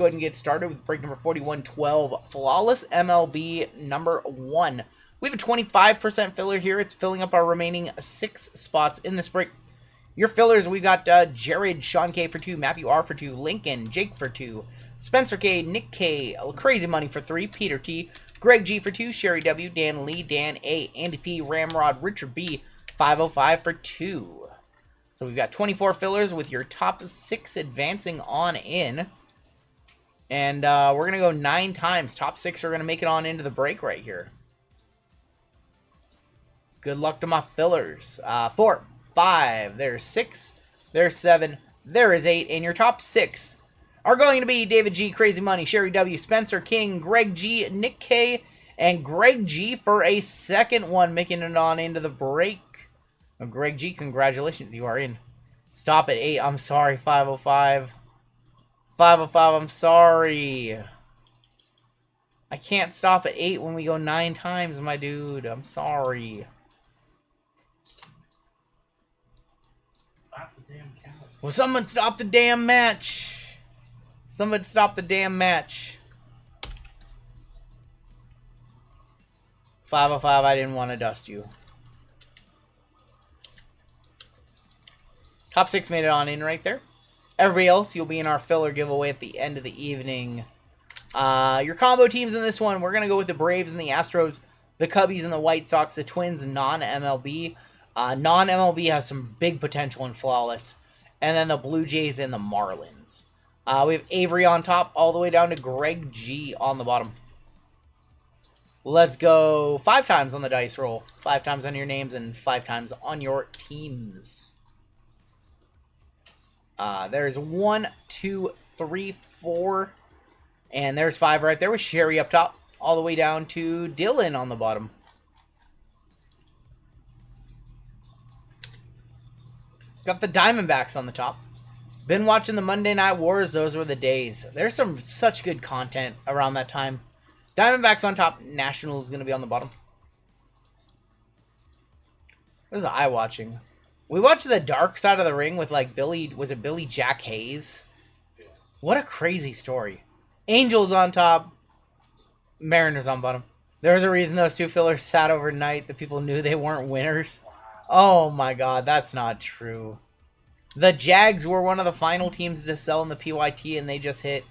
Go ahead and get started with break number 4112, Flawless MLB number 1. We have a 25% filler here. It's filling up our remaining 6 spots in this break. Your fillers, we got Jared, Sean K for 2, Matthew R for 2, Lincoln, Jake for 2, Spencer K, Nick K, Crazy Money for 3, Peter T, Greg G for 2, Sherry W, Dan Lee, Dan A, Andy P, Ramrod, Richard B, 505 for 2. So we've got 24 fillers with your top 6 advancing on in. And we're going to go 9 times. Top 6 are going to make it on into the break right here. Good luck to my fillers. 4, 5, there's 6, there's 7, there is 8. And your top 6 are going to be David G, Crazy Money, Sherry W, Spencer King, Greg G, Nick K, and Greg G for a second one, making it on into the break. Now, Greg G, congratulations, you are in. Stop at 8. I'm sorry, 505. 505, I'm sorry. I can't stop at 8 when we go 9 times, my dude. I'm sorry. Stop the damn count. Will someone stop the damn match? Someone stop the damn match. 505, I didn't want to dust you. Top 6 made it on in right there. Everybody else, you'll be in our filler giveaway at the end of the evening. Your combo teams in this one, we're going to go with the Braves and the Astros, the Cubbies and the White Sox, the Twins, non-MLB. Non-MLB has some big potential in Flawless. And then the Blue Jays and the Marlins. We have Avery on top, all the way down to Greg G on the bottom. Let's go 5 times on the dice roll. 5 times on your names and 5 times on your teams. There's 1, 2, 3, 4, and there's 5 right there with Sherry up top, all the way down to Dylan on the bottom. Got the Diamondbacks on the top. Been watching the Monday Night Wars. Those were the days. There's some such good content around that time. Diamondbacks on top. Nationals going to be on the bottom. What was I watching? We watched The Dark Side of the Ring with, like, Billy... Was it Billy Jack Hayes? What a crazy story. Angels on top. Mariners on bottom. There was a reason those 2 fillers sat overnight. The people knew they weren't winners. Oh, my God. That's not true. The Jags were one of the final teams to sell in the PYT, and they just hit.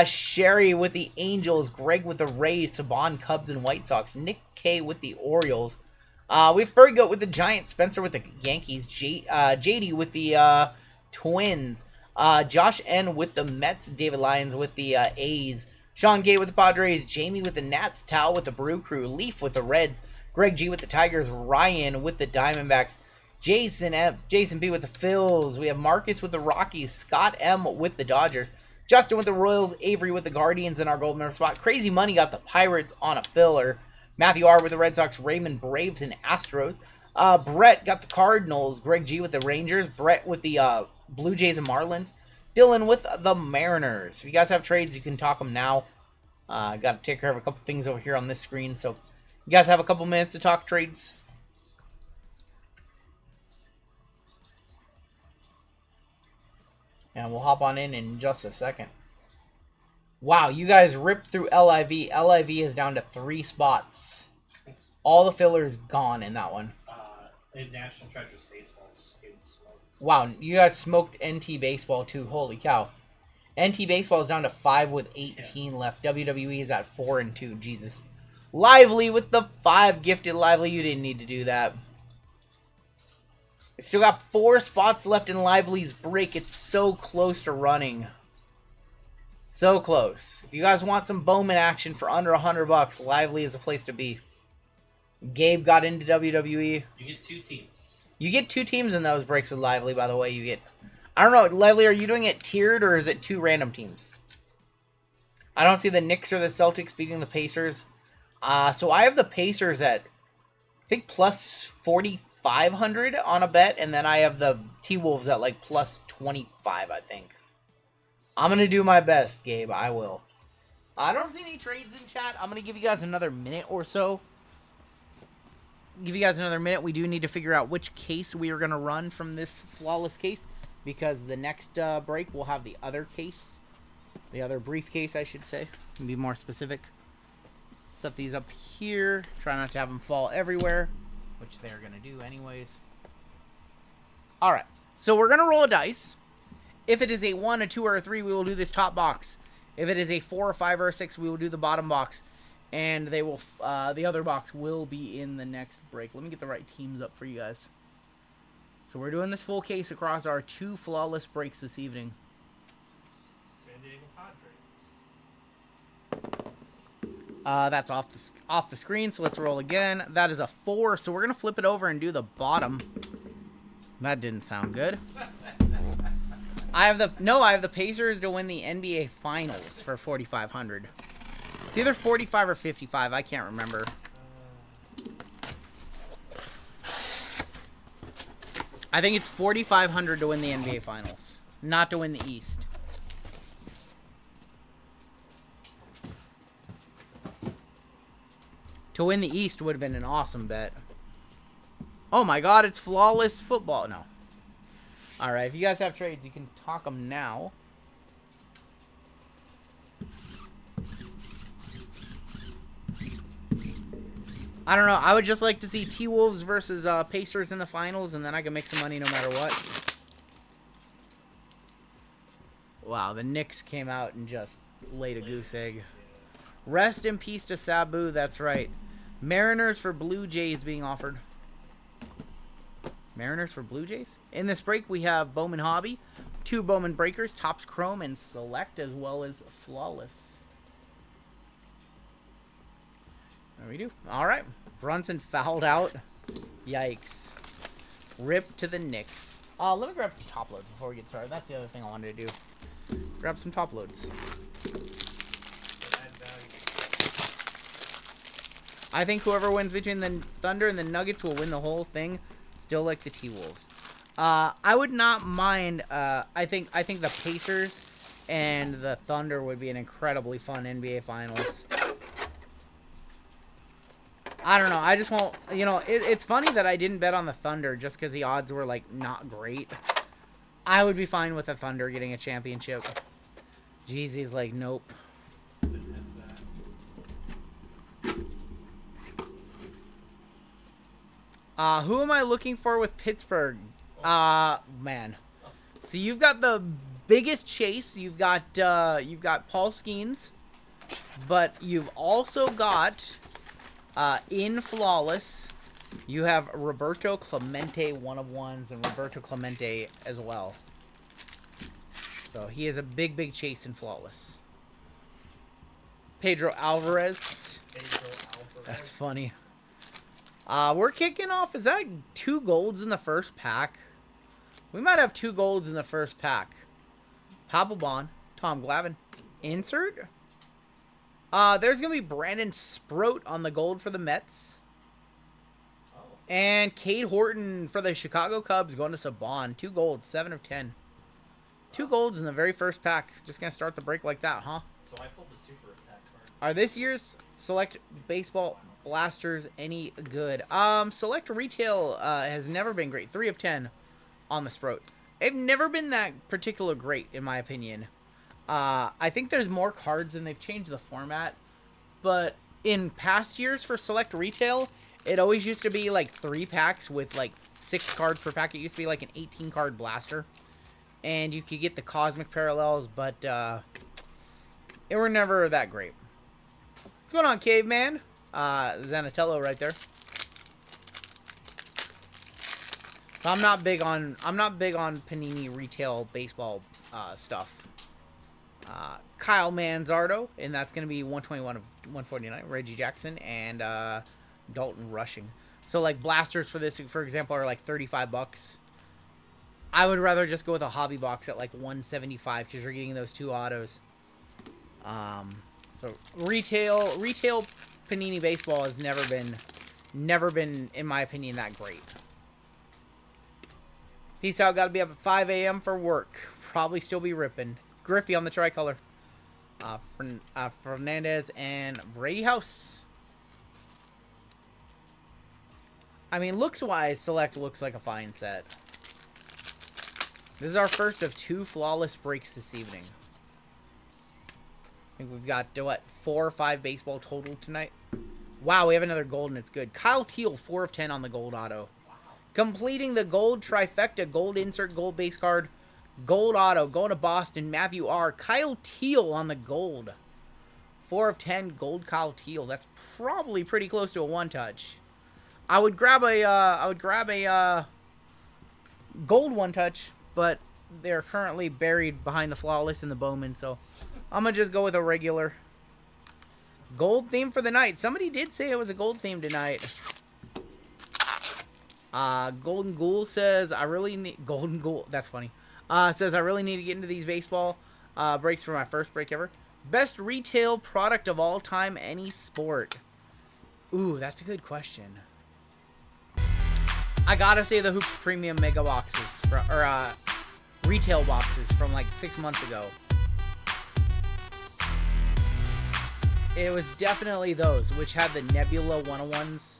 Sherry with the Angels. Greg with the Rays. Saban, Cubs, and White Sox. Nick K with the Orioles. We have Fergo with the Giants, Spencer with the Yankees, JD with the Twins, Josh N with the Mets, David Lyons with the A's, Sean Gay with the Padres, Jamie with the Nats, Tal with the Brew Crew, Leaf with the Reds, Greg G with the Tigers, Ryan with the Diamondbacks, Jason B with the Phils, we have Marcus with the Rockies, Scott M with the Dodgers, Justin with the Royals, Avery with the Guardians in our gold medal spot, Crazy Money got the Pirates on a filler, Matthew R. with the Red Sox, Raymond, Braves, and Astros. Brett got the Cardinals. Greg G. with the Rangers. Brett with the Blue Jays and Marlins. Dylan with the Mariners. If you guys have trades, you can talk them now. I got to take care of a couple things over here on this screen. So you guys have a couple minutes to talk trades. And we'll hop on in just a second. Wow, you guys ripped through LIV. LIV is down to 3 spots. All the fillers gone in that one. In National Treasures Baseball's getting smoked. Wow, you guys smoked NT Baseball too. Holy cow. NT Baseball is down to 5 with 18 left. WWE is at 4 and 2. Jesus. Lively with the 5 gifted. Lively, you didn't need to do that. Still got 4 spots left in Lively's break. It's so close to running. So close. If you guys want some Bowman action for under $100, Lively is a place to be. Gabe got into WWE. You get 2 teams. You get 2 teams in those breaks with Lively, by the way. You get... I don't know, Lively, are you doing it tiered or is it 2 random teams? I don't see the Knicks or the Celtics beating the Pacers. So I have the Pacers at, I think, plus 4,500 on a bet. And then I have the T-Wolves at like plus 25, I think. I'm going to do my best, Gabe. I will. I don't see any trades in chat. I'm going to give you guys another minute or so. Give you guys another minute. We do need to figure out which case we are going to run from this flawless case, because the next break we'll have the other case The other briefcase, I should say. To be more specific. Set these up here. Try not to have them fall everywhere, which they're going to do anyways. Alright, so we're going to roll a dice. If it is a 1, a 2, or a 3, we will do this top box. If it is a 4, a 5, or a 6, we will do the bottom box. And they will, the other box will be in the next break. Let me get the right teams up for you guys. So we're doing this full case across our 2 flawless breaks this evening. San Diego Padres. That's off the screen, so let's roll again. That is a 4, so we're going to flip it over and do the bottom. That didn't sound good. I have the Pacers to win the NBA Finals for 4,500. It's either 45 or 55. I can't remember. I think it's 4,500 to win the NBA Finals, not to win the East. To win the East would have been an awesome bet. Oh my God, it's flawless football. No. All right, if you guys have trades, you can talk them now. I don't know. I would just like to see T-Wolves versus Pacers in the finals, and then I can make some money no matter what. Wow, the Knicks came out and just laid a goose egg. Rest in peace to Sabu, that's right. Mariners for Blue Jays being offered. Mariners for Blue Jays? In this break, we have Bowman Hobby, 2 Bowman Breakers, Topps Chrome, and Select, as well as Flawless. There we do. All right. Brunson fouled out. Yikes. Rip to the Knicks. Let me grab some top loads before we get started. That's the other thing I wanted to do. Grab some top loads. I think whoever wins between the Thunder and the Nuggets will win the whole thing. Still like the T-Wolves. I would not mind. I think the Pacers and the Thunder would be an incredibly fun NBA Finals. I don't know. I just won't. You know, it's funny that I didn't bet on the Thunder just because the odds were like not great. I would be fine with the Thunder getting a championship. Jeezy's like, nope. Who am I looking for with Pittsburgh? Man. So you've got the biggest chase. You've got Paul Skeens, but you've also got in Flawless, you have Roberto Clemente 1/1s and Roberto Clemente as well. So he is a big chase in Flawless. Pedro Alvarez. That's funny. We're kicking off. Is that 2 golds in the first pack? We might have 2 golds in the first pack. Papelbon, Tom Glavine. Insert. There's going to be Brandon Sproat on the gold for the Mets. Oh. And Cade Horton for the Chicago Cubs going to Saban. 2 golds, 7 of 10. 2 golds in the very first pack. Just going to start the break like that, huh? So I pulled the super attack card. Are this year's Select Baseball Blasters any good? Select Retail has never been great. 3 of 10 on the Sproat. They've never been that particular great, in my opinion. I think there's more cards and they've changed the format. But in past years for Select Retail, it always used to be like 3 packs with like 6 cards per pack. It used to be like an 18-card blaster. And you could get the Cosmic Parallels, but they were never that great. What's going on, Caveman? Zanatello right there. So I'm not big on Panini Retail baseball stuff. Kyle Manzardo, and that's going to be 121 of 149. Reggie Jackson and Dalton Rushing. So like blasters for this, for example, are like $35. I would rather just go with a hobby box at like 175 because you're getting those 2 autos. So retail Panini baseball has never been, in my opinion, that great. Peace out. Got to be up at 5 a.m. for work. Probably still be ripping. Griffey on the tricolor. Fernandez and Brady House. I mean, looks-wise, Select looks like a fine set. This is our first of 2 flawless breaks this evening. think we've got, what, 4 or 5 baseball total tonight. Wow, we have another gold, and it's good. Kyle Teal, 4 of 10 on the gold auto. Completing the gold trifecta, gold insert, gold base card, gold auto, going to Boston, Matthew R. Kyle Teal on the gold. 4 of 10, gold Kyle Teal. That's probably pretty close to a one-touch. I would grab a gold one-touch, but they're currently buried behind the flawless and the Bowman, so I'm going to just go with a regular. Gold theme for the night. Somebody did say it was a gold theme tonight. Golden Ghoul says, I really need... Golden Ghoul, that's funny. Says, I really need to get into these baseball breaks for my first break ever. Best retail product of all time, any sport. Ooh, that's a good question. I gotta say the Hoops Premium Mega Boxes, or retail boxes from like 6 months ago. It was definitely those, which had the Nebula 101s.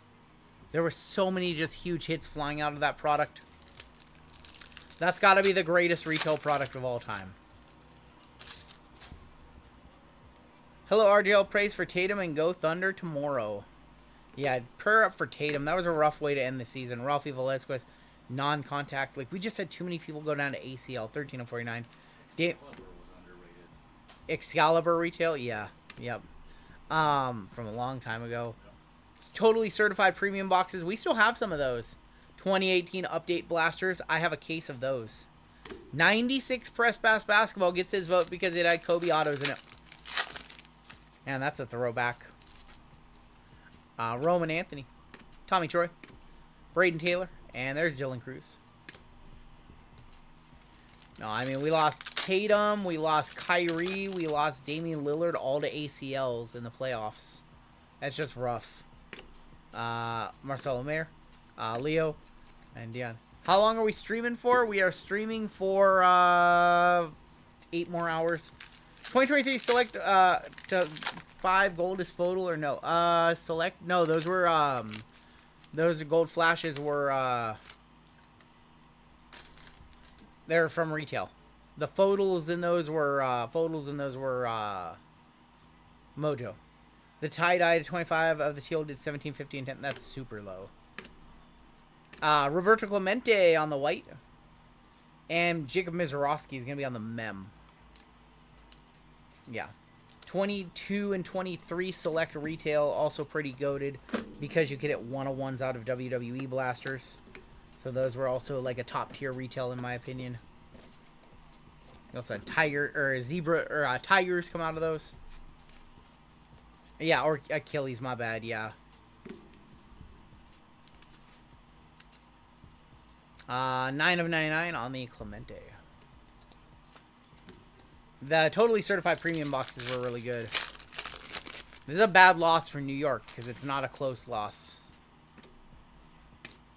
There were so many just huge hits flying out of that product. That's got to be the greatest retail product of all time. Hello, RGL. Praise for Tatum and go Thunder tomorrow. Yeah, prayer up for Tatum. That was a rough way to end the season. Ralphie Velazquez, non-contact. Like, we just had too many people go down to ACL. 13 of 49. Excalibur retail? Yeah. Yep. From a long time ago. It's totally certified premium boxes. We still have some of those. 2018 update blasters. I have a case of those. 96 Press Pass Basketball gets his vote because it had Kobe autos in it. And that's a throwback. Roman Anthony. Tommy Troy. Braden Taylor. And there's Dylan Cruz. No, I mean, we lost Tatum. We lost Kyrie. We lost Damian Lillard all to ACLs in the playoffs. That's just rough. Marcelo Mayer. Leo. And Dion. How long are we streaming for? We are streaming for 8 more hours. 2023 select to 5 gold is photo or no? Select. No, those were those gold flashes were they're from retail. The photos in those were Mojo. The tie-dye to 25 of the teal did 17, 15, 10. That's super low. Roberto Clemente on the white. And Jacob Mizorowski is going to be on the mem. Yeah. 22 and 23 select retail. Also pretty goated because you could hit 101s out of WWE blasters. So those were also like a top tier retail in my opinion. You also had tiger or zebra or tigers come out of those. Yeah, or Achilles, my bad, yeah. 9 of 99 on the Clemente. The totally certified premium boxes were really good. This is a bad loss for New York because it's not a close loss.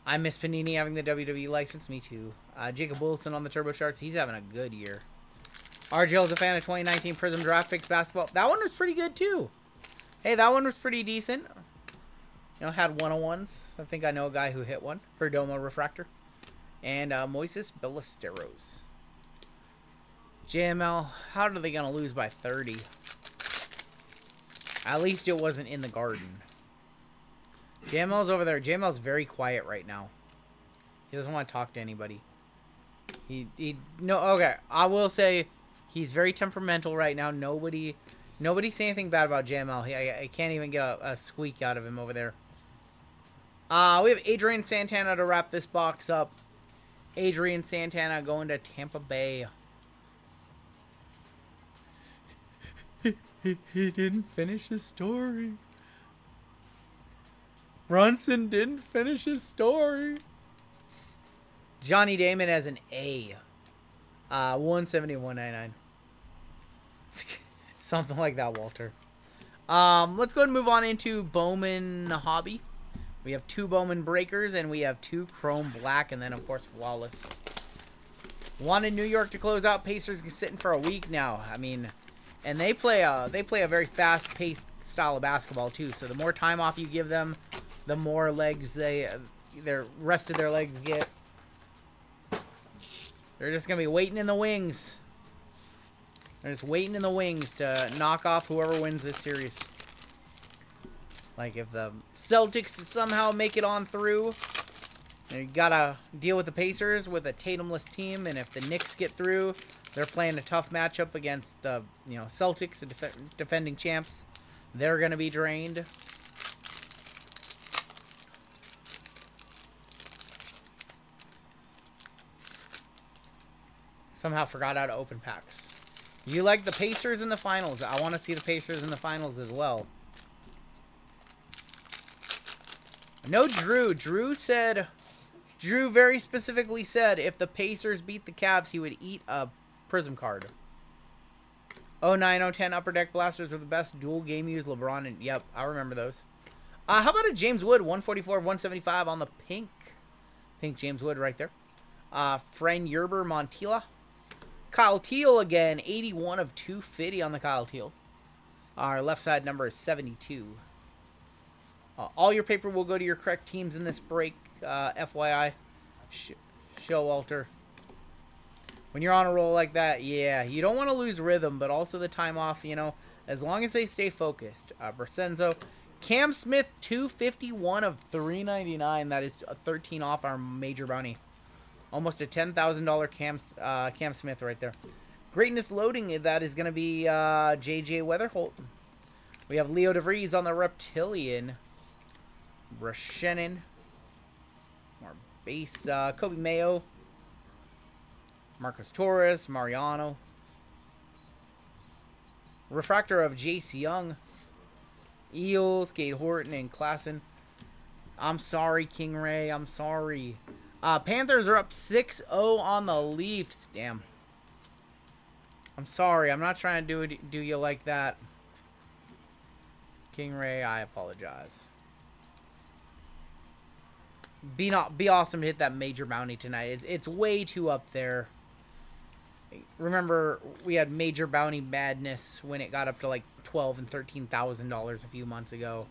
I miss Panini having the WWE license. Me too. Jacob Wilson on the Turbo Charts. He's having a good year. RGL is a fan of 2019 Prism Draft Picks basketball. That one was pretty good too. Hey, that one was pretty decent. You know, had 101s. I think I know a guy who hit one. Perdomo Refractor. And Moises Ballesteros. JML, how are they going to lose by 30? At least it wasn't in the Garden. JML's over there. JML's very quiet right now. He doesn't want to talk to anybody. No, okay. I will say he's very temperamental right now. Nobody say anything bad about JML. I can't even get a squeak out of him over there. We have Adrian Santana to wrap this box up. Adrian Santana going to Tampa Bay. He didn't finish his story. Brunson didn't finish his story. Johnny Damon as an A. 170, 199. Something like that, Walter. Let's go ahead and move on into Bowman Hobby. We have 2 Bowman Breakers, and we have 2 Chrome Black, and then, of course, Flawless. Wanted New York to close out. Pacers sitting for a week now. I mean, and they play a very fast-paced style of basketball, too. So the more time off you give them, the more legs their rest of their legs get. They're just going to be waiting in the wings. They're just waiting in the wings to knock off whoever wins this series. Like, if the Celtics somehow make it on through, you gotta deal with the Pacers with a Tatumless team. And if the Knicks get through, they're playing a tough matchup against the Celtics, the defending champs. They're gonna be drained. Somehow forgot how to open packs. You like the Pacers in the finals. I want to see the Pacers in the finals as well. No, Drew. Drew very specifically said if the Pacers beat the Cavs, he would eat a Prism card. 09, 010 Upper Deck Blasters were the best dual game use. LeBron and yep, I remember those. How about a James Wood 144 of 175 on the pink James Wood right there. Fren Yerber Montilla. Kyle Teal again, 81 of 250 on the Kyle Teal. Our left side number is 72. All your paper will go to your correct teams in this break, FYI. Showalter. When you're on a roll like that, yeah, you don't want to lose rhythm, but also the time off, as long as they stay focused. Bersenzo. Cam Smith, 251 of 399. That is 13 off our major bounty. Almost a $10,000 Cam Smith right there. Greatness loading, that is going to be J.J. Weatherholt. We have Leo DeVries on the Reptilian. Brashenin. More base. Kobe Mayo. Marcus Torres. Mariano. Refractor of Jace Young. Eels. Cade Horton and Klassen. I'm sorry, King Ray. I'm sorry. Panthers are up 6-0 on the Leafs. Damn. I'm sorry. I'm not trying to do you like that. King Ray, I apologize. Be awesome to hit that major bounty tonight. It's way too up there. Remember, we had major bounty madness when it got up to like $12,000 and $13,000 a few months ago.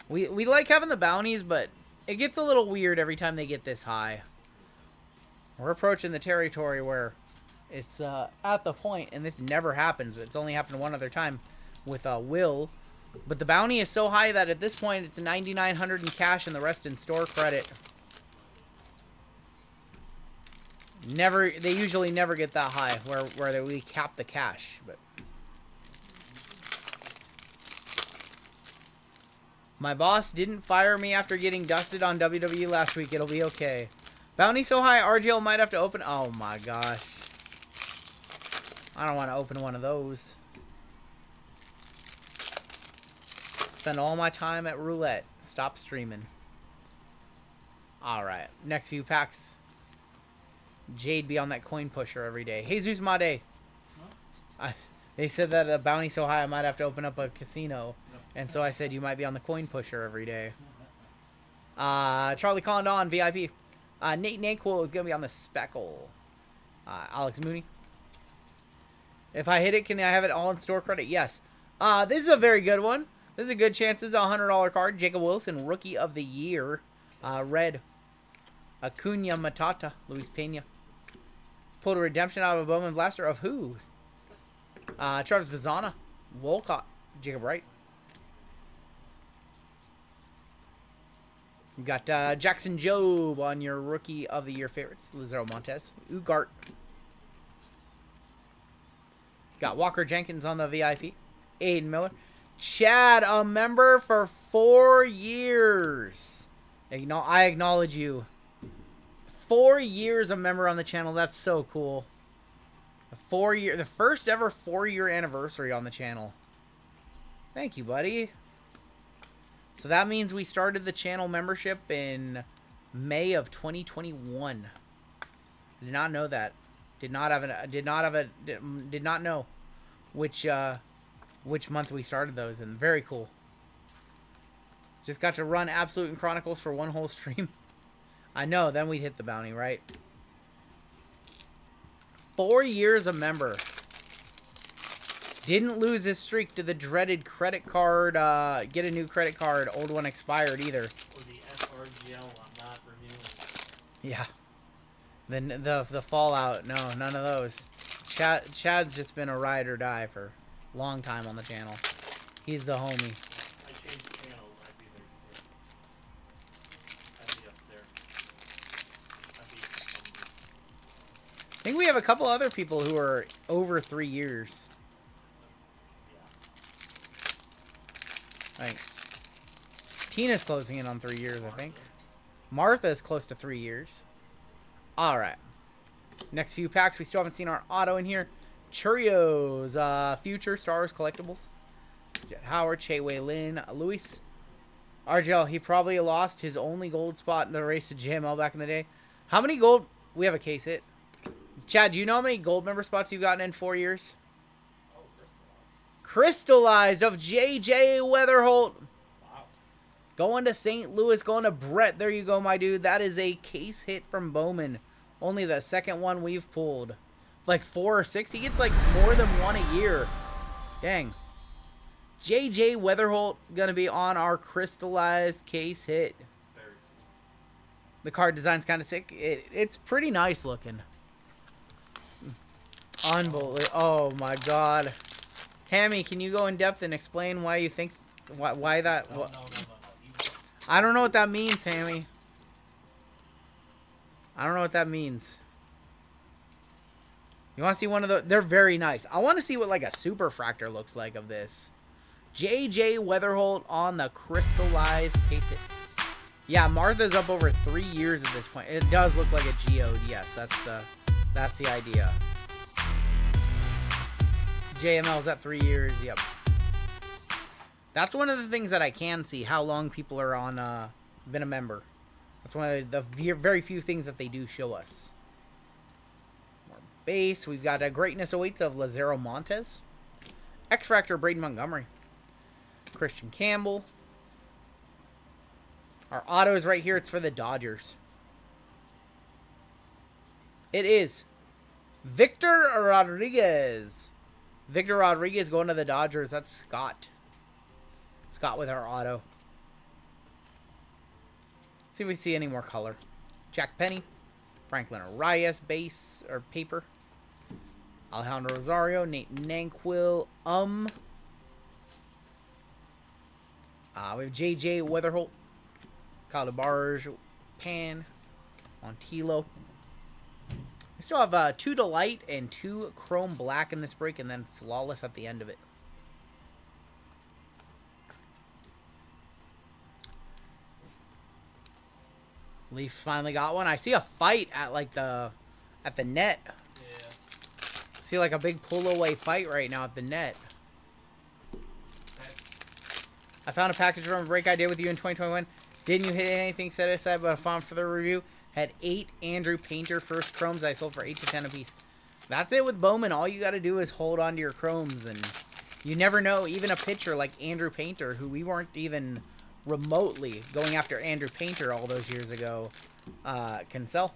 We like having the bounties, but it gets a little weird every time they get this high. We're approaching the territory where it's at the point, and this never happens. It's only happened one other time with Will. But the bounty is so high that at this point it's $9,900 in cash and the rest in store credit. They usually never get that high where we cap the cash. But my boss didn't fire me after getting dusted on WWE last week. It'll be okay. Bounty so high, RGL might have to open. Oh my gosh. I don't want to open one of those. Spend all my time at roulette. Stop streaming. Alright. Next few packs. Jade be on that coin pusher every day. Jesus Made. They said that the bounty so high I might have to open up a casino. And so I said you might be on the coin pusher every day. Charlie Condon, VIP. Nate Naquil is going to be on the Speckle. Alex Mooney. If I hit it, can I have it all in store credit? Yes. This is a very good one. This is a good chance. This is a $100 card. Jacob Wilson, Rookie of the Year. Red. Acuna Matata. Luis Pena. Pulled a redemption out of a Bowman Blaster of who? Travis Bazzana. Wolcott. Jacob Wright. You got Jackson Jobe on your Rookie of the Year favorites. Lizaro Montez. Ugart. Got Walker Jenkins on the VIP. Aiden Miller. Chad, a member for 4 years. I acknowledge you. 4 years a member on the channel. That's so cool. The first ever 4-year anniversary on the channel. Thank you, buddy. So that means we started the channel membership in May of 2021. Did not know that. Did not know which month we started those in. Very cool. Just got to run Absolute and Chronicles for one whole stream. I know, then we'd hit the bounty, right? 4 years a member. Didn't lose his streak to the dreaded credit card, get a new credit card, old one expired either. Or the RGL, I'm not renewing. Yeah. The fallout, no, none of those. Chad's just been a ride or die for a long time on the channel. He's the homie. I changed channels, I'd be there. I'd be up there. I'd be I think we have a couple other people who are over 3 years. yeah. Like, Tina's closing in on 3 years, I think. Martha's close to 3 years. All right. Next few packs. We still haven't seen our auto in here. Cheerios. Future Stars Collectibles. Jet Howard, Che Wei Lin, Luis. RGL, he probably lost his only gold spot in the race to JML back in the day. How many gold? We have a case hit. Chad, do you know how many gold member spots you've gotten in 4 years? Oh, Crystallized of JJ Weatherholt. wow. Going to St. Louis, going to Brett. There you go, my dude. That is a case hit from Bowman. Only the second one we've pulled. Like 4 or 6. He gets like more than one a year. Dang. JJ Weatherholt going to be on our crystallized case hit. Very cool. The card design's kind of sick. It's pretty nice looking. Unbelievable. Oh my god. Hammy, can you go in depth and explain why you think why that No. I don't know what that means, Hammy. I don't know what that means. You want to see one of the... They're very nice. I want to see what like a super fractor looks like of this. JJ Weatherholt on the crystallized case hit. Yeah, Martha's up over 3 years at this point. It does look like a geode. Yes, that's the idea. JML's at 3 years. Yep. That's one of the things that I can see, how long people are on been a member. That's one of the very few things that they do show us. More base. We've got a Greatness Awaits of Lazaro Montes. X-Fractor Braden Montgomery. Christian Campbell. Our auto is right here. It's for the Dodgers. It is Victor Rodriguez. Victor Rodriguez going to the Dodgers. That's Scott. Scott with our auto. See if we see any more color. Jack Penny. Franklin Arias base or paper. Alejandro Rosario. Nate Nanquil. We have JJ Weatherholt. Kyle DeBarge. Pan. Montilo. We still have 2 Delight and 2 Chrome Black in this break, and then Flawless at the end of it. Leafs finally got one. I see a fight at like the net. Yeah. See like a big pull away fight right now at the net. I found a package from a break I did with you in 2021. Didn't you hit anything set aside but a font for the review? Had 8 Andrew Painter first chromes I sold for 8 to 10 apiece. That's it with Bowman. All you got to do is hold on to your chromes, and you never know. Even a pitcher like Andrew Painter, who we weren't even remotely going after Andrew Painter all those years ago, can sell.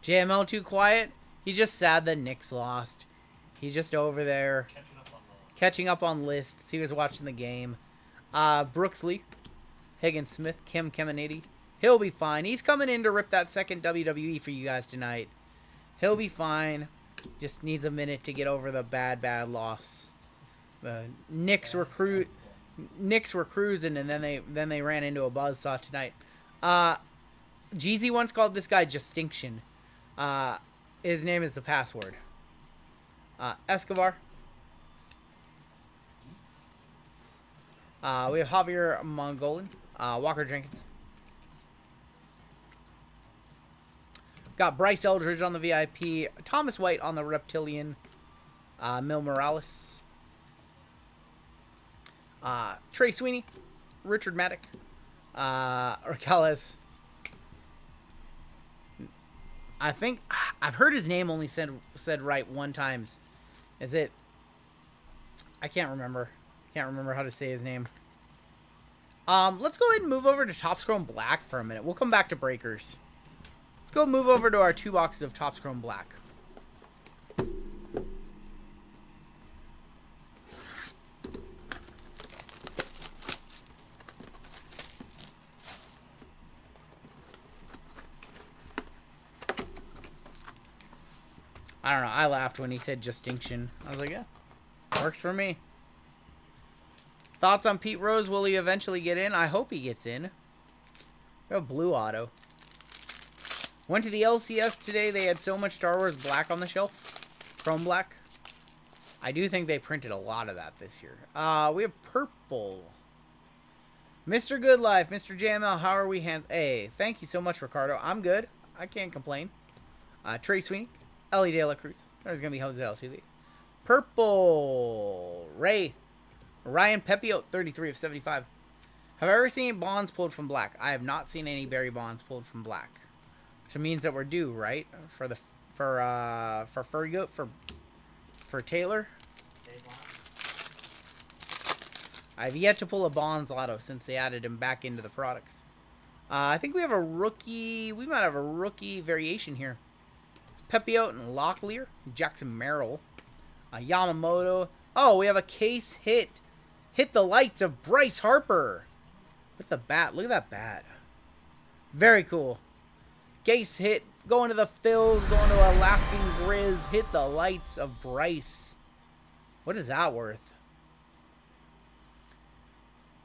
JML too quiet. He's just sad the Knicks lost. He's just over there catching up on lists. He was watching the game. Brooks Lee, Higgins Smith, Kim Kemenity. He'll be fine. He's coming in to rip that second WWE for you guys tonight. He'll be fine. Just needs a minute to get over the bad loss. The Knicks were cruising, and then they ran into a buzzsaw tonight. Jeezy once called this guy Justinction. His name is the password. Escobar. We have Javier Mongolian. Walker Jenkins. Got Bryce Eldridge on the VIP. Thomas White on the Reptilian. Mil Morales. Trey Sweeney. Richard Maddock. Orcales. I think I've heard his name only said right one times. Is it? I can't remember. Can't remember how to say his name. Let's go ahead and move over to Topps Chrome Black for a minute. We'll come back to Breakers. Let's go move over to our 2 boxes of Topps Chrome Black. I don't know. I laughed when he said Justinction. I was like, yeah, works for me. Thoughts on Pete Rose? Will he eventually get in? I hope he gets in. We have blue auto. Went to the LCS today. They had so much Star Wars black on the shelf. Chrome black. I do think they printed a lot of that this year. We have purple. Mr. Good Life, Mr. JML, how are we Hey, thank you so much, Ricardo. I'm good. I can't complain. Trey Sweeney, Ellie De La Cruz. There's going to be Jose Altuve. Purple. Ray. Ryan Pepio, 33 of 75. Have I ever seen bonds pulled from black? I have not seen any Barry bonds pulled from black. Which means that we're due, right? For Furry Goat, for Taylor. I've yet to pull a Bonds Lotto since they added him back into the products. I think we have a rookie. We might have a rookie variation here. It's Pepio and Locklear. Jackson Merrill. Yamamoto. Oh, we have a case hit. Hit the lights of Bryce Harper. With the bat. Look at that bat. Very cool. Case hit. Going to the Phils. Going to a lasting Grizz. Hit the lights of Bryce. What is that worth?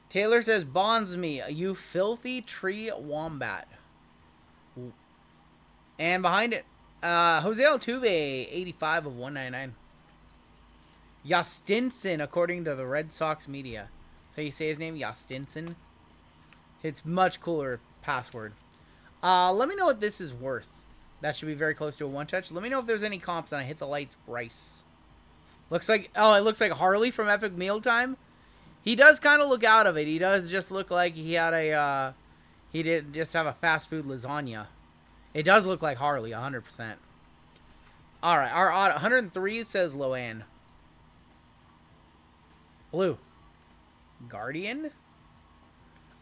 Taylor says, bonds me, you filthy tree wombat. And behind it, Jose Altuve, 85 of 199. Yastinson, according to the Red Sox media. So you say his name, Yastinson. It's much cooler password. Let me know what this is worth. That should be very close to a one-touch. Let me know if there's any comps on I Hit the Lights Bryce. Looks like, oh, it looks like Harley from Epic Mealtime. He does kind of look out of it. He does just look like he had a, he did just have a fast food lasagna. It does look like Harley, 100%. All right, our odd 103 says Loan. Blue. Guardian.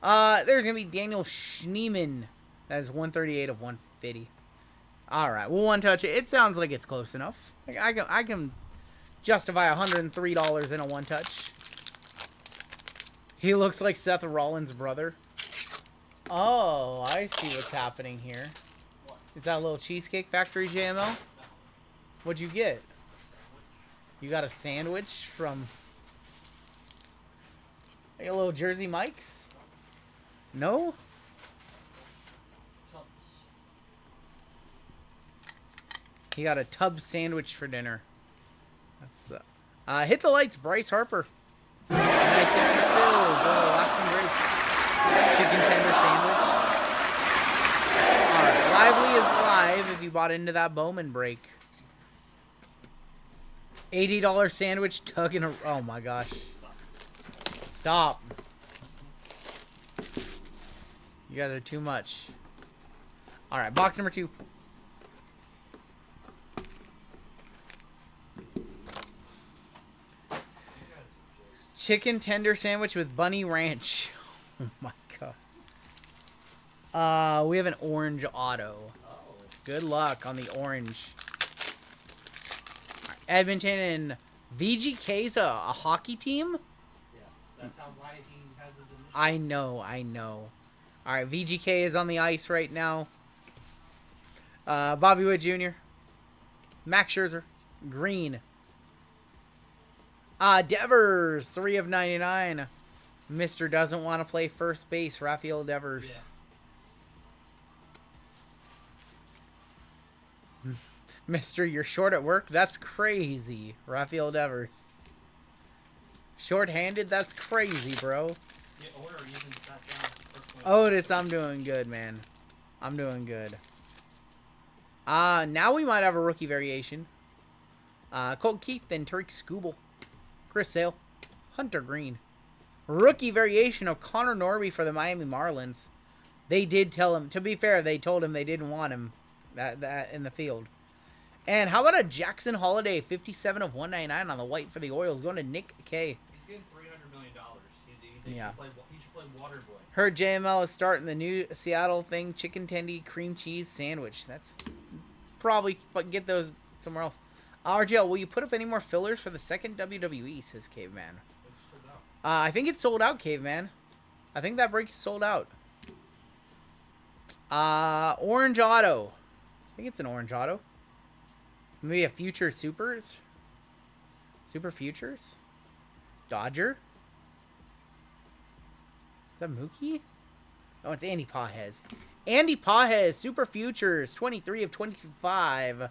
There's gonna be Daniel Schneemann. That's 138 of 150. All right, we'll one touch it. It sounds like it's close enough. I can justify $103 in a one touch. He looks like Seth Rollins' brother. Oh, I see what's happening here. Is that a little Cheesecake Factory JML? What'd you get? You got a sandwich from... Like a little Jersey Mike's? No? He got a tub sandwich for dinner. That's Hit the Lights, Bryce Harper. Nice infills. Alaskan Grace. Chicken tender sandwich. Alright, Lively is live if you bought into that Bowman break. $80 sandwich tugging a... Oh my gosh. Stop. You guys are too much. Alright, box number 2. Chicken tender sandwich with bunny ranch. Oh my god. We have an orange auto. Good luck on the orange. Right, Edmonton and VGK's a hockey team? Yes, that's how why he has his initials. I know. Alright, VGK is on the ice right now. Bobby Wood Jr. Max Scherzer. Green. Devers, 3 of 99. Mr. doesn't want to play first base, Rafael Devers. Yeah. Mr., you're short at work? That's crazy, Rafael Devers. Short-handed? That's crazy, bro. Otis, I'm doing good, man. I'm doing good. Now we might have a rookie variation. Colt Keith and Tariq Skubal. Chris Sale. Hunter Green. Rookie variation of Connor Norby for the Miami Marlins. They did tell him, to be fair, they told him they didn't want him that in the field. And how about a Jackson Holiday, 57 of 199 on the white for the Orioles, going to Nick K. He's getting $300 million. He Yeah. should play Waterboy. Heard JML is starting the new Seattle thing, chicken tendy cream cheese sandwich. That's probably, but get those somewhere else. RGL, will you put up any more fillers for the second WWE, says Caveman. I think it's sold out, Caveman. I think that break is sold out. Orange auto. I think it's an orange auto. Maybe a future supers? Super futures? Dodger? Is that Mookie? Oh, it's Andy Pajes. Andy Pajes, super futures, 23 of 25.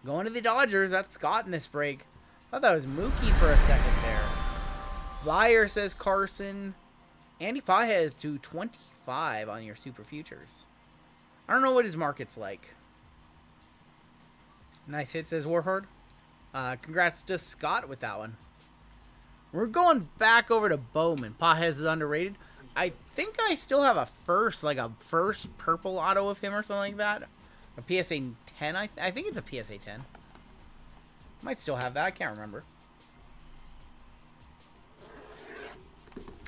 Going to the Dodgers. That's Scott in this break. I thought that was Mookie for a second there. Flyer says Carson. Andy Pajes to 25 on your super futures. I don't know what his market's like. Nice hit, says Warhard. Congrats to Scott with that one. We're going back over to Bowman. Pajes is underrated. I think I still have a first purple auto of him or something like that. A PSA 10, I think it's a PSA 10. Might still have that, I can't remember.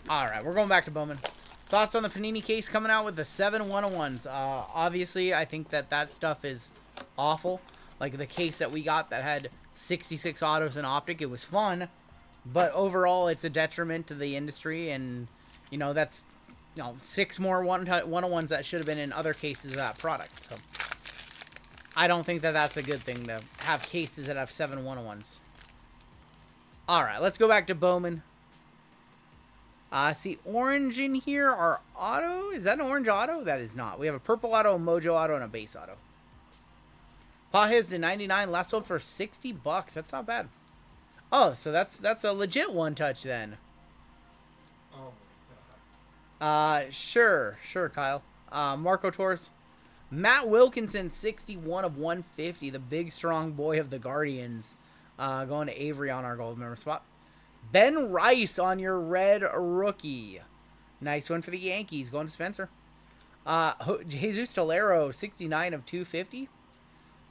Alright, we're going back to Bowman. Thoughts on the Panini case coming out with the 7 101s? Obviously, I think that stuff is awful. Like the case that we got that had 66 autos and optic, it was fun. But overall, it's a detriment to the industry, and you know, that's 6 more 101s that should have been in other cases of that product. So I don't think that's a good thing to have cases that have 7 101s. Alright, let's go back to Bowman. See, orange in here, our auto. Is that an orange auto? That is not. We have a purple auto, a mojo auto, and a base auto. Pajes to 99, last sold for $60. That's not bad. Oh, so that's a legit one touch then. Oh my god. Sure, Kyle. Marco Torres. Matt Wilkinson, 61 of 150, the big strong boy of the Guardians. Going to Avery on our gold member spot. Ben Rice on your red rookie. Nice one for the Yankees. Going to Spencer. Jesus Tolero, 69 of 250.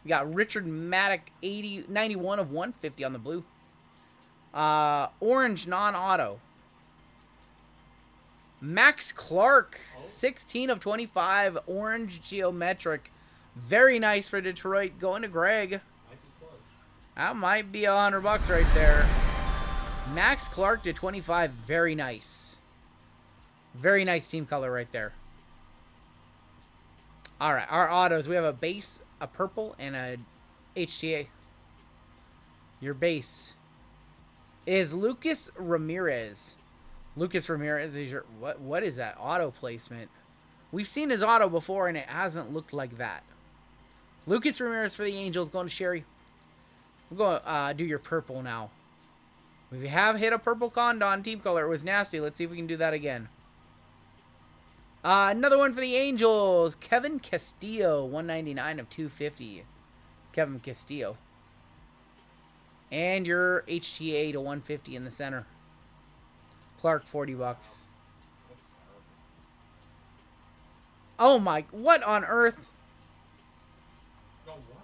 We got Richard Maddock, 91 of 150 on the blue. Orange non-auto. Max Clark, 16 of 25, orange geometric. Very nice for Detroit. Going to Greg. Might be close. That might be $100 right there. Max Clark to 25, very nice. Very nice team color right there. All right, our autos. We have a base, a purple, and a HTA. Your base is Lucas Ramirez. Lucas Ramirez is your... What is that auto placement? We've seen his auto before, and it hasn't looked like that. Lucas Ramirez for the Angels, going to Sherry. We'll go do your purple now. We have hit a purple Condon team color. It was nasty. Let's see if we can do that again. Another one for the Angels. Kevin Castillo, 199 of 250. Kevin Castillo. And your HTA to 150 in the center. Clark, $40. Oh my, what on earth? No, why?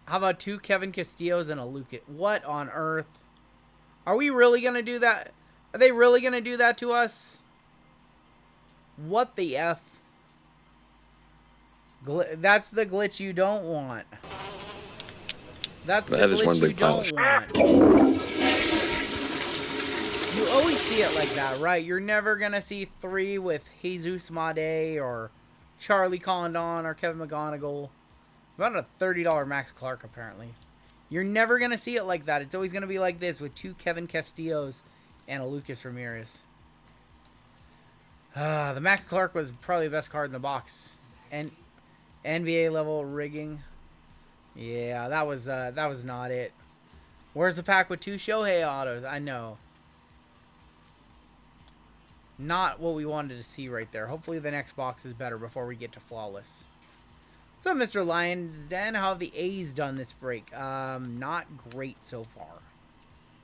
How about 2 Kevin Castillos and a Lucas? What on earth? Are we really going to do that? Are they really going to do that to us? What the F? That's the glitch you don't want. That's the glitch you don't want. You always see it like that, right? You're never going to see 3 with Jesus Made or Charlie Condon or Kevin McGonigal. About a $30 Max Clark, apparently. You're never going to see it like that. It's always going to be like this with 2 Kevin Castillos and a Lucas Ramirez. The Max Clark was probably the best card in the box. And NBA level rigging. Yeah, that was not it. Where's the pack with 2 Shohei autos? I know. Not what we wanted to see right there. Hopefully the next box is better before we get to flawless. What's up, Mr. Lions Den? How have the A's done this break? Not great so far.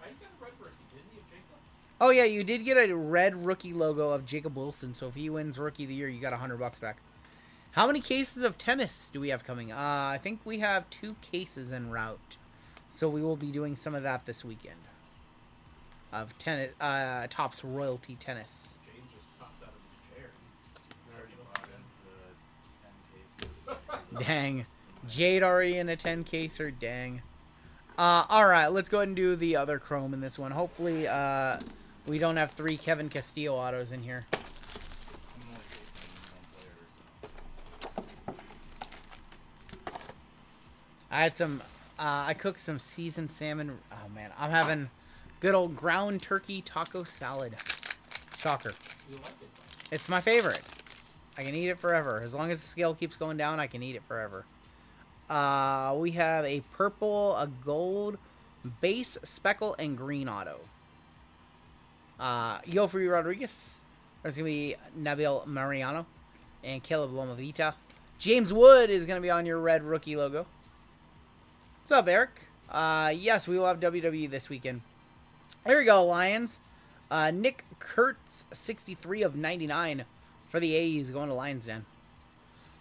I got a red rookie, didn't you, Jacob? Oh yeah, you did get a red rookie logo of Jacob Wilson. So if he wins Rookie of the Year, you got $100 back. How many cases of tennis do we have coming? I think we have 2 cases en route. So we will be doing some of that this weekend. Of tennis, Topps Royalty Tennis. Jade just popped out of his chair. I already bought into 10 cases. Dang. Jade already in a 10 caser. Dang. Alright, let's go ahead and do the other chrome in this one. Hopefully, we don't have 3 Kevin Castillo autos in here. I'm only taking 1 player, so. I had some I cooked some seasoned salmon. Oh man, I'm having good old ground turkey taco salad. Shocker. You like it though. It's my favorite. I can eat it forever. As long as the scale keeps going down, I can eat it forever. We have a purple, a gold, base, speckle, and green auto. Yofri Rodriguez. There's going to be Nabil Mariano and Caleb Lomavita. James Wood is going to be on your red rookie logo. What's up, Eric? Yes, we will have WWE this weekend. Here we go, Lions. Nick Kurtz, 63 of 99 for the A's, going to Lions Den.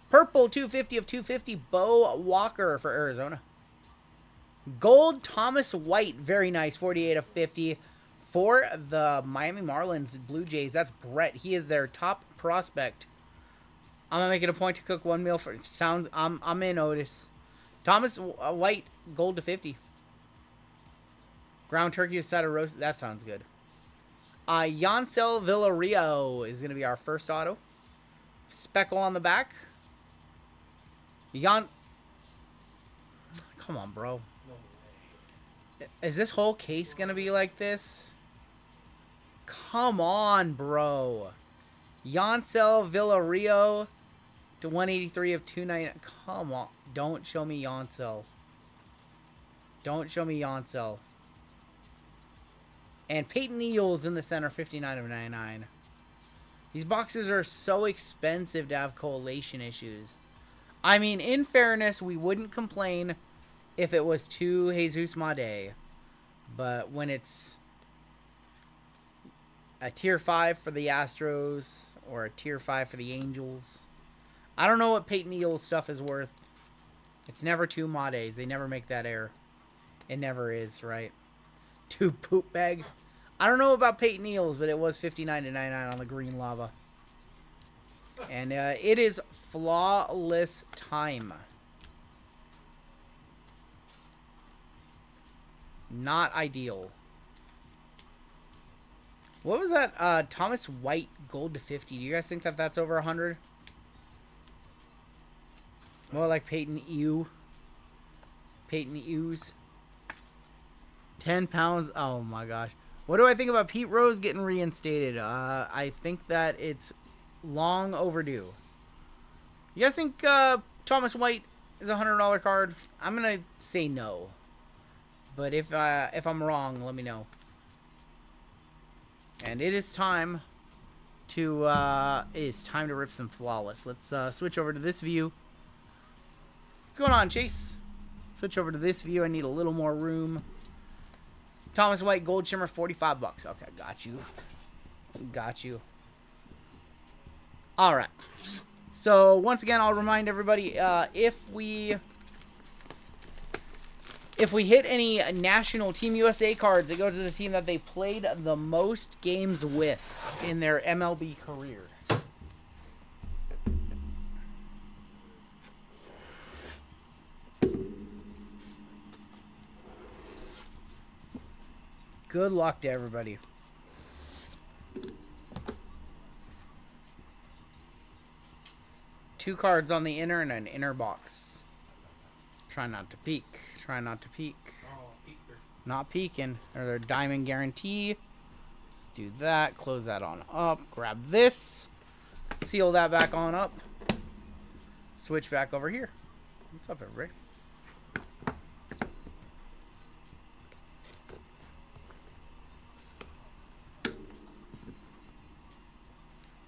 Purple, 250 of 250, Bo Walker for Arizona. Gold, Thomas White, very nice, 48 of 50 for the Miami Marlins Blue Jays. That's Brett. He is their top prospect. I'm gonna make it a point to cook one meal for. Sounds. I'm in, Otis. Thomas White, gold to 50. Ground turkey side of roast. That sounds good. Yancel Villarreal is gonna be our first auto. Speckle on the back. Come on, bro. No way. Is this whole case gonna be like this? Come on, bro. Yancel Villarreal to 183 of 290. Come on. Don't show me Yancel. Don't show me Yancel. And Peyton Eels in the center, 59 of 99. These boxes are so expensive to have collation issues. I mean, in fairness, we wouldn't complain if it was 2 Jesus Made. But when it's a tier 5 for the Astros or a tier 5 for the Angels, I don't know what Peyton Eels stuff is worth. It's never 2 Mades. They never make that error. It never is, right? 2 poop bags. I don't know about Peyton Eels, but it was 59 to 99 on the green lava. And it is flawless time. Not ideal. What was that? Thomas White, gold to 50. Do you guys think that that's over 100? More like Peyton Ew. Peyton Ews. 10 pounds. Oh my gosh. What do I think about Pete Rose getting reinstated? I think that it's long overdue. You guys think Thomas White is a $100 card? I'm gonna say no. But if I'm wrong, let me know. And it is time to rip some flawless. Let's switch over to this view. What's going on, Chase? Switch over to this view. I need a little more room. Thomas White, gold shimmer, 45 bucks. Okay, got you. Got you. All right. So once again, I'll remind everybody, if we hit any national Team USA cards, they go to the team that they played the most games with in their MLB career. Good luck to everybody. Two cards on the inner and an inner box. Try not to peek. Try not to peek. Oh, peeker. Not peeking. Or diamond guarantee. Let's do that. Close that on up. Grab this. Seal that back on up. Switch back over here. What's up, everybody?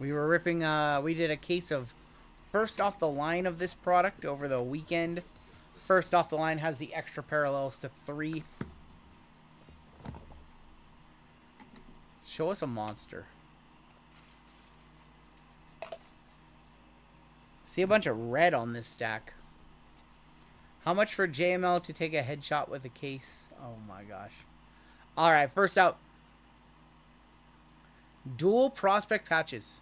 We were ripping, we did a case of first off the line of this product over the weekend. First off the line has the extra parallels to 3. Show us a monster. See a bunch of red on this stack. How much for JML to take a headshot with a case? Oh my gosh. Alright, first out. Dual prospect patches.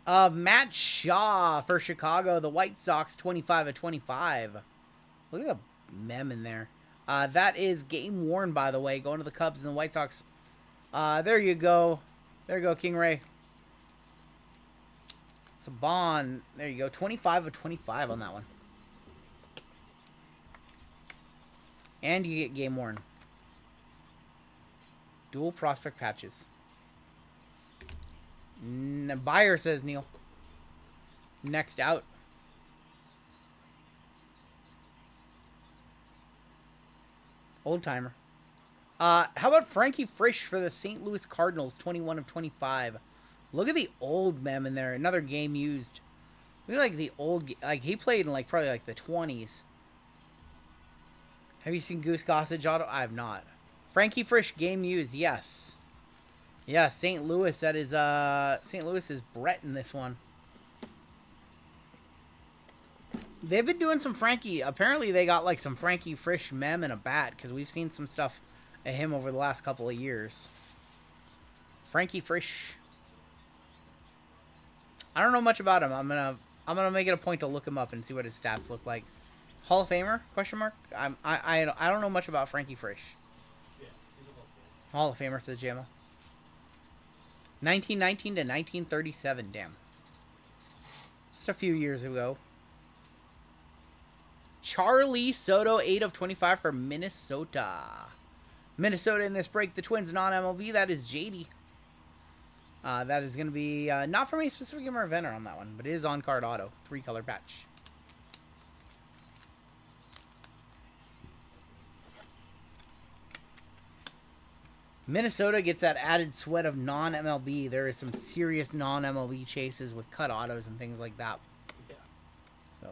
Matt Shaw for Chicago. The White Sox, 25 of 25. Look at the mem in there. That is game worn, by the way. Going to the Cubs and the White Sox. There you go. There you go, King Ray. Saban. There you go. 25 of 25 on that one. And you get game worn. Dual prospect patches. Buyer, says Neil. Next out. Old timer. How about Frankie Frisch for the St. Louis Cardinals, 21 of 25. Look at the old mem in there. Another game used. Look at like the old, like he played in like probably like the 20s. Have you seen Goose Gossage auto? I have not. Frankie Frisch game used, yes. Yeah, St. Louis. That is St. Louis is Brett in this one. They've been doing some Frankie. Apparently, they got like some Frankie Frisch mem and a bat because we've seen some stuff of him over the last couple of years. Frankie Frisch. I don't know much about him. I'm gonna make it a point to look him up and see what his stats look like. Hall of Famer? Question mark. I don't know much about Frankie Frisch. Yeah, he's a Hall of Famer. Hall of Famer, says JMO. 1919 to 1937. Damn. Just a few years ago. Charlie Soto, 8 of 25 for Minnesota. Minnesota in this break. The Twins non-MLB. That is JD. That is going to be not from any specific game or event on that one, but it is on-card auto. 3-color patch. Minnesota gets that added sweat of non-MLB. There is some serious non-MLB chases with cut autos and things like that. Yeah. So,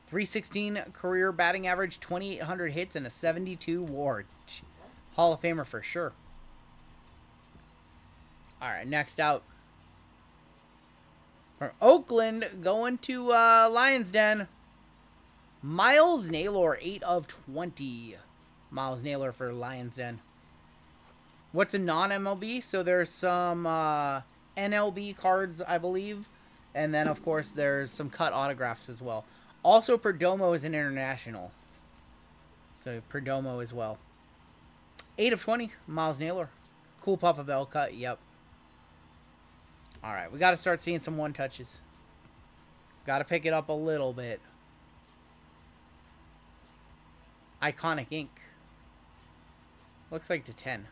316 career batting average, 2,800 hits, and a 72 WAR. Hall of Famer for sure. All right, next out. From Oakland, going to Lions Den. Miles Naylor, 8 of 20. Miles Naylor for Lions Den. What's a non-MLB? So there's some NLB cards, I believe. And then, of course, there's some cut autographs as well. Also, Perdomo is an international. So, Perdomo as well. 8 of 20, Miles Naylor. Cool Papa Bell cut, yep. All right, we got to start seeing some one-touches. Got to pick it up a little bit. Iconic Ink. Looks like to 10.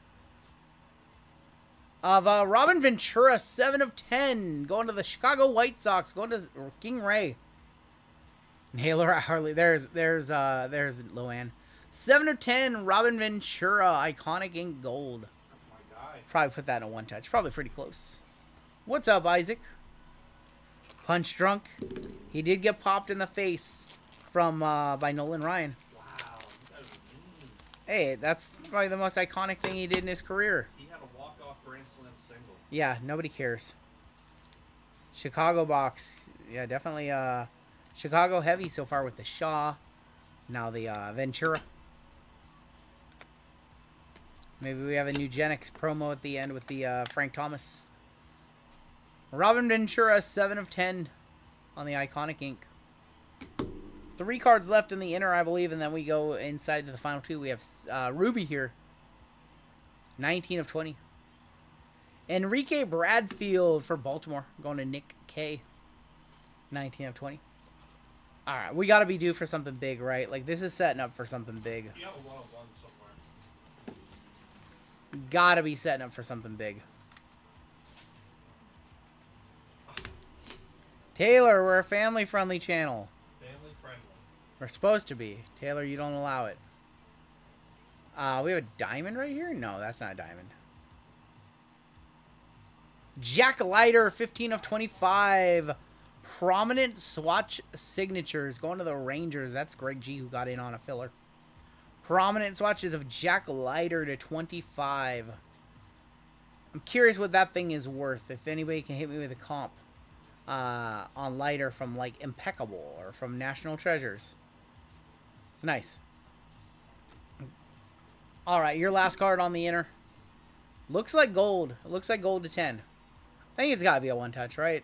Of Robin Ventura, 7 of 10. Going to the Chicago White Sox. Going to King Ray. Naylor Harley. There's Loanne. 7 of 10. Robin Ventura. Iconic Ink Gold. My guy. Probably put that in a one-touch. Probably pretty close. What's up, Isaac? Punch drunk. He did get popped in the face from by Nolan Ryan. Wow. That was mean. Hey, that's probably the most iconic thing he did in his career. He had a walk-off Grand Slam single. Yeah, nobody cares. Chicago box. Yeah, definitely Chicago heavy so far with the Shaw. Now the Ventura. Maybe we have a Nugenics promo at the end with the Frank Thomas. Robin Ventura, 7 of 10 on the Iconic Ink. 3 cards left in the inner, I believe, and then we go inside to the final 2. We have Ruby here. 19 of 20. Enrique Bradfield for Baltimore. Going to Nick K. 19 of 20. All right, we got to be due for something big, right? Like, this is setting up for something big. You have a 1-1 somewhere. Got to be setting up for something big. Taylor, we're a family-friendly channel. Family friendly. We're supposed to be. Taylor, you don't allow it. We have a diamond right here? No, that's not a diamond. Jack Leiter, 15 of 25. Prominent swatch signatures going to the Rangers. That's Greg G who got in on a filler. Prominent swatches of Jack Leiter to 25. I'm curious what that thing is worth. If anybody can hit me with a comp on Leiter from like Impeccable or from National Treasures. It's nice. All right, your last card on the inner. Looks like gold. It looks like gold to 10. I think it's got to be a one-touch, right?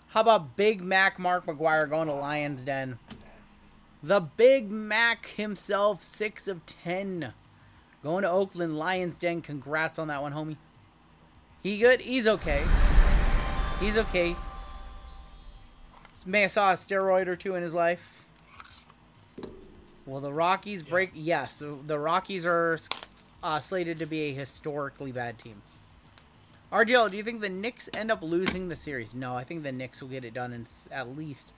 How about Big Mac Mark McGuire going to Lions Den? The Big Mac himself, 6 of 10. Going to Oakland, Lions Den. Congrats on that one, homie. He good? He's okay. He's okay. May have saw a steroid or two in his life. Will the Rockies break? Yes. The Rockies are slated to be a historically bad team. RGL, do you think the Knicks end up losing the series? No, I think the Knicks will get it done in at least.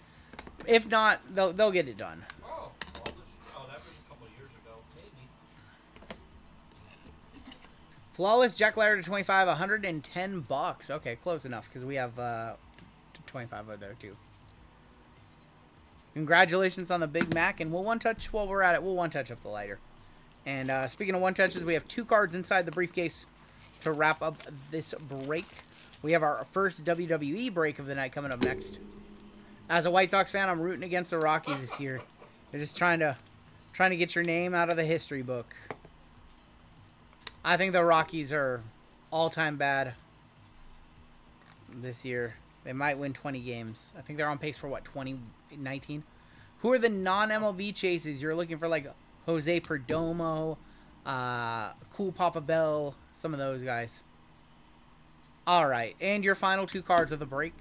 If not, they'll get it done. Oh, that was a couple of years ago. Maybe. Flawless Jack Leiter to 25, $110. Okay, close enough because we have 25 over there too. Congratulations on the Big Mac, and we'll one touch while we're at it. We'll one touch up the lighter. And speaking of one touches, we have 2 cards inside the briefcase to wrap up this break. We have our first WWE break of the night coming up next. As a White Sox fan, I'm rooting against the Rockies this year. They're just trying to get your name out of the history book. I think the Rockies are all-time bad this year. They might win 20 games. I think they're on pace for, what, 2019? Who are the non-MLB chases? You're looking for, like, Jose Perdomo, Cool Papa Bell, some of those guys. All right, and your final 2 cards of the break.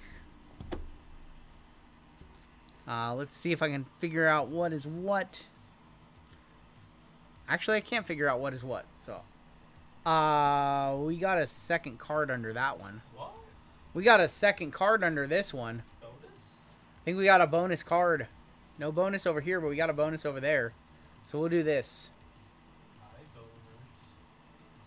Let's see if I can figure out what is what. Actually, I can't figure out what is what, so... we got a second card under that one. What? We got a second card under this one. Bonus? I think we got a bonus card. No bonus over here, but we got a bonus over there. So we'll do this. High bonus.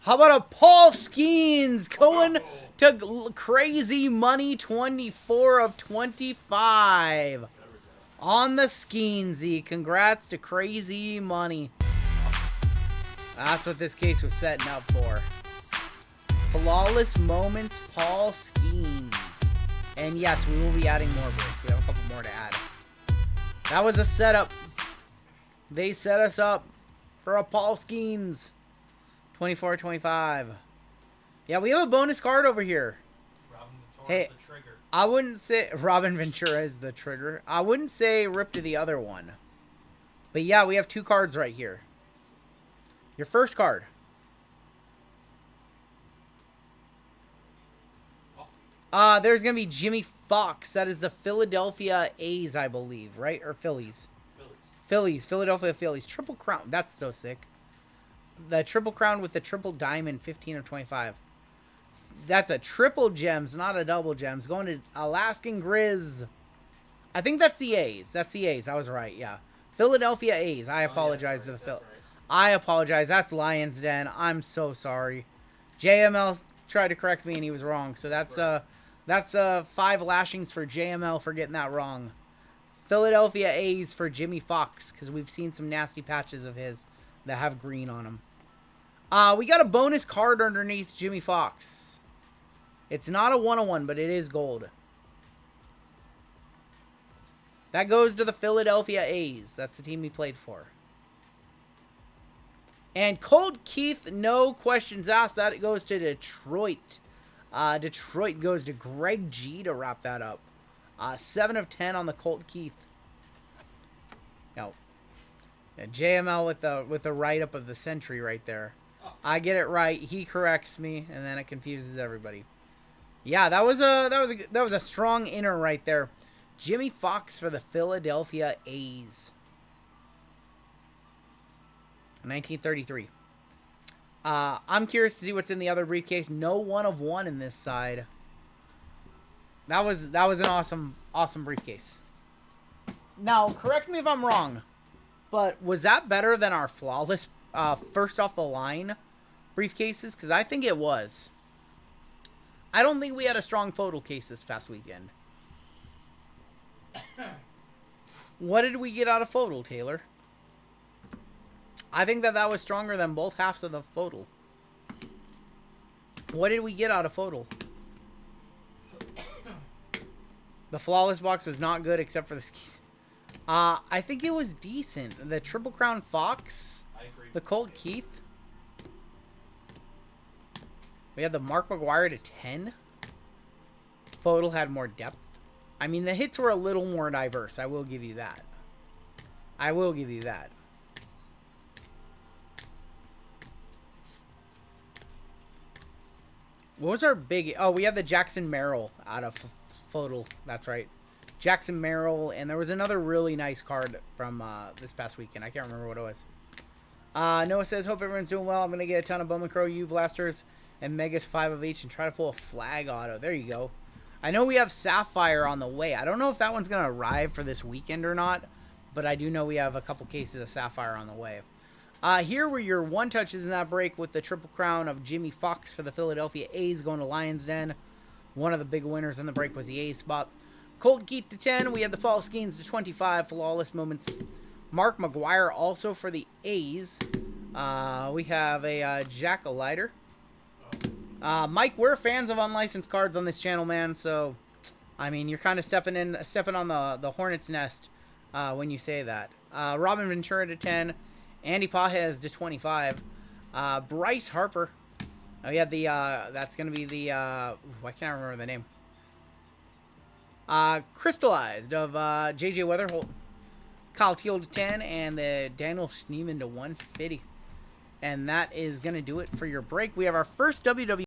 How about a Paul Skeens going to Crazy Money 24 of 25 on the Skeensy. Congrats to Crazy Money. That's what this case was setting up for. Flawless Moments, Paul Skeens. And yes, we will be adding more breaks. We have a couple more to add. That was a setup. They set us up for a Paul Skeens. 24-25. Yeah, we have a bonus card over here. Robin Ventura Hey, the trigger. I wouldn't say Robin Ventura is the trigger. I wouldn't say rip to the other one. But yeah, we have 2 cards right here. Your first card. There's going to be Jimmy Fox. That is the Philadelphia A's, I believe, right? Or Phillies. Phillies. Philadelphia Phillies. Triple Crown. That's so sick. The Triple Crown with the Triple Diamond, 15 of 25. That's a triple gems, not a double gems. Going to Alaskan Grizz. I think that's the A's. That's the A's. I was right, yeah. Philadelphia A's. I apologize to the Phil. I apologize. That's Lions Den. I'm so sorry. JML tried to correct me and he was wrong. So that's 5 lashings for JML for getting that wrong. Philadelphia A's for Jimmy Fox, because we've seen some nasty patches of his that have green on them. We got a bonus card underneath Jimmy Fox. It's not a 101, but it is gold. That goes to the Philadelphia A's. That's the team he played for. And Colt Keith, no questions asked. That goes to Detroit. Detroit goes to Greg G to wrap that up. 7 of 10 on the Colt Keith. Now, JML with the write-up of the century right there. I get it right. He corrects me, and then it confuses everybody. Yeah, that was a strong inner right there. Jimmy Fox for the Philadelphia A's. 1933. I'm curious to see what's in the other briefcase. No 1 of 1 in this side. That was an awesome briefcase. Now, correct me if I'm wrong, but was that better than our flawless first off the line briefcases? Because I think it was. I don't think we had a strong photo case this past weekend. What did we get out of photo, Taylor? I think that was stronger than both halves of the photo. What did we get out of photo? The flawless box was not good except for the skis. I think it was decent. The Triple Crown Fox. I agree. The Colt Keith. We had the Mark McGuire to 10. Photo had more depth. I mean, the hits were a little more diverse. I will give you that. I will give you that. What was our big... Oh, we have the Jackson Merrill out of photo. That's right. Jackson Merrill, and there was another really nice card from this past weekend. I can't remember what it was. Noah says, hope everyone's doing well. I'm going to get a ton of Bowman Crow U Blasters and Megas 5 of each and try to pull a flag auto. There you go. I know we have Sapphire on the way. I don't know if that one's going to arrive for this weekend or not, but I do know we have a couple cases of Sapphire on the way. Here were your one touches in that break with the Triple Crown of Jimmy Fox for the Philadelphia A's going to Lions Den. One of the big winners in the break was the A's spot. Colt Keith to 10. We had the Paul Skeens to 25. Flawless moments. Mark McGuire also for the A's. We have a Jack-o'-liter. Mike, we're fans of unlicensed cards on this channel, man. So, I mean, you're kind of stepping on the hornet's nest when you say that. Robin Ventura to 10. Andy Pajes to 25. Bryce Harper. Oh, yeah, that's going to be the, I can't remember the name. Crystallized of J.J. Weatherholt. Kyle Teal to 10, and the Daniel Schneeman to 150. And that is going to do it for your break. We have our first WWE